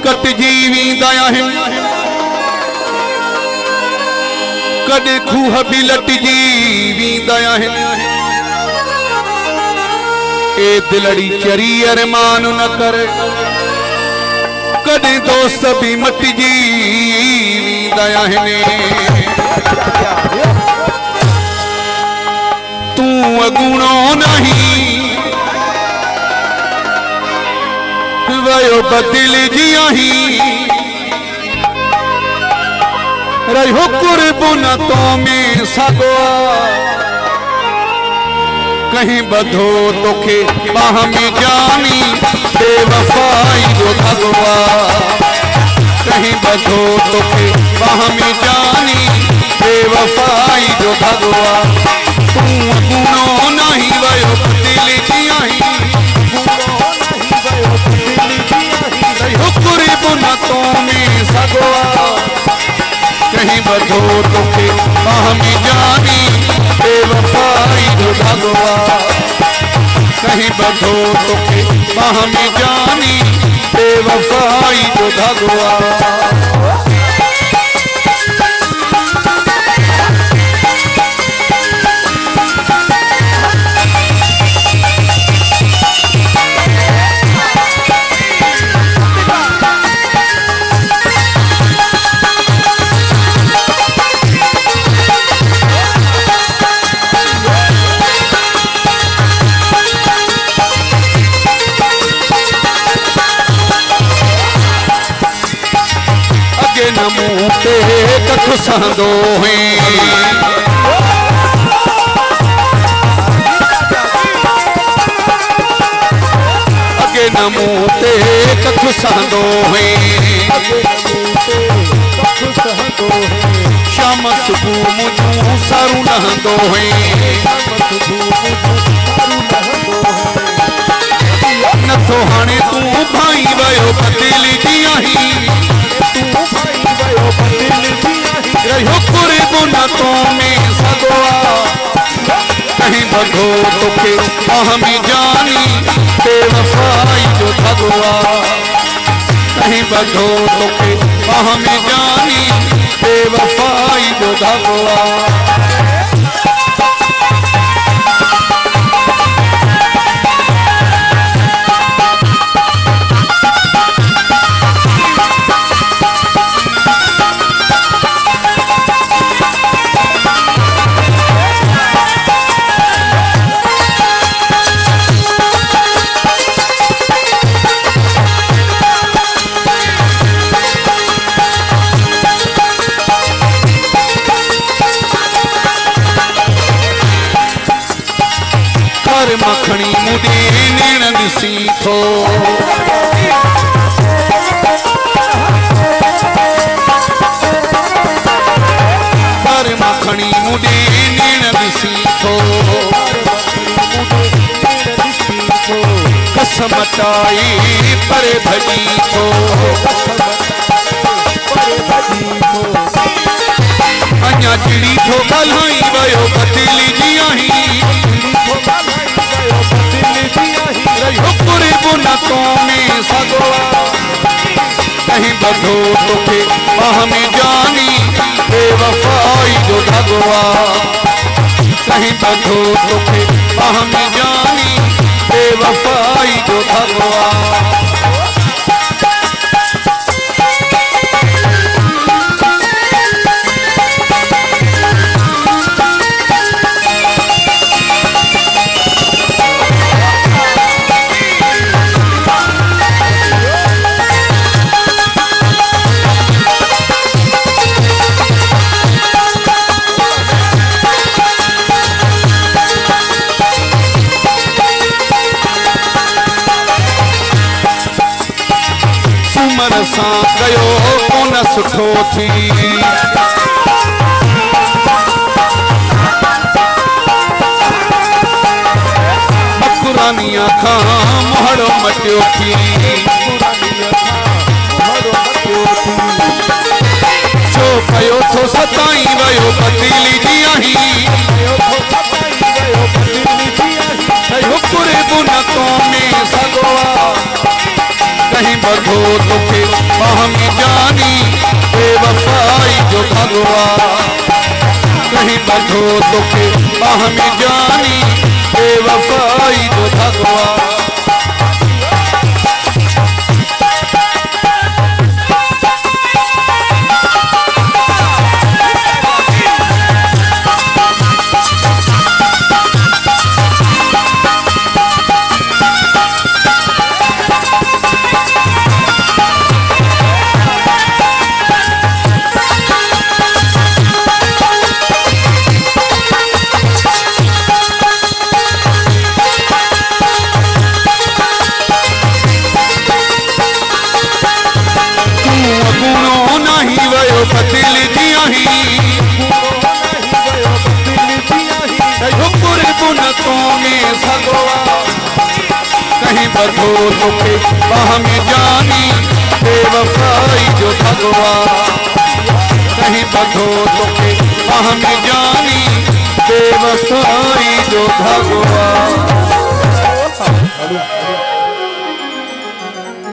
कटजी वींदा आहिनि कॾहिं खूह बि लटजी वींदा आहिनि ए दिलड़ी चरी अरमान न कर कॾहिं दोस्त बि मटिजी वींदा आहिनि तू अगूणो नहीं वयो बदिलजी आहीं रहो कुर्बन तो में सगवा कहीं बधो तोखे बाह में जानी बेवफाई जो भगवा कहीं बधो तोखे बाह में जानी बेवफाई जो भगवा तू गुनो नहीं वयो बदिलजी आहीं रहो कुर्बन तो में सगवा कहीं बधो तोखे बाह में जानी बेवफाई जो भगवा कहीं बधो तोखे बाह में जानी बेवफाई जो भगवा कख सहंदो अगे न मुंह ते कख सहंदो शाम सुबह मुझूं सारू लहंदो नथो हाणे तू भाई वयो बदिलजी आहीं रहो कुर्बन तो में सगवा कहीं बधो तोखे बाह में जानी बेवफाई जो भगवा कहीं बधो तोखे बाह में जानी बेवफाई जो भगवा मखणी मुदी नीण दिसी थो पर मखणी मुदी नीण दिसी थो कसम टाई पर भजी थो अञा चिड़ी थो ॻाल्हाई वयो बदिलजी आहीं कुर्बन तो में सगवा कहीं बधो तोखे बाह में जानी बेवफाई जो भगवा कहीं बधो तोखे बाह में जानी बेवफाई जो भगवा सां कयो कोन सुठो थी मकुरानिया खां मोहड़ो मटियो थी जो कयो थो सताई वयो बदिलजी आहीं कुर्बन तो में सगवा कहीं बधो तोखे बधो तोखे बाह में जानी बेवफाई जो भगवान बदल दिया पूरे पुनतों में भगवान कहीं बधो तोखे बाह में जानी बेवफाई जो भगवान कहीं बधो तोखे बाह में जानी बेवफाई जो भगवान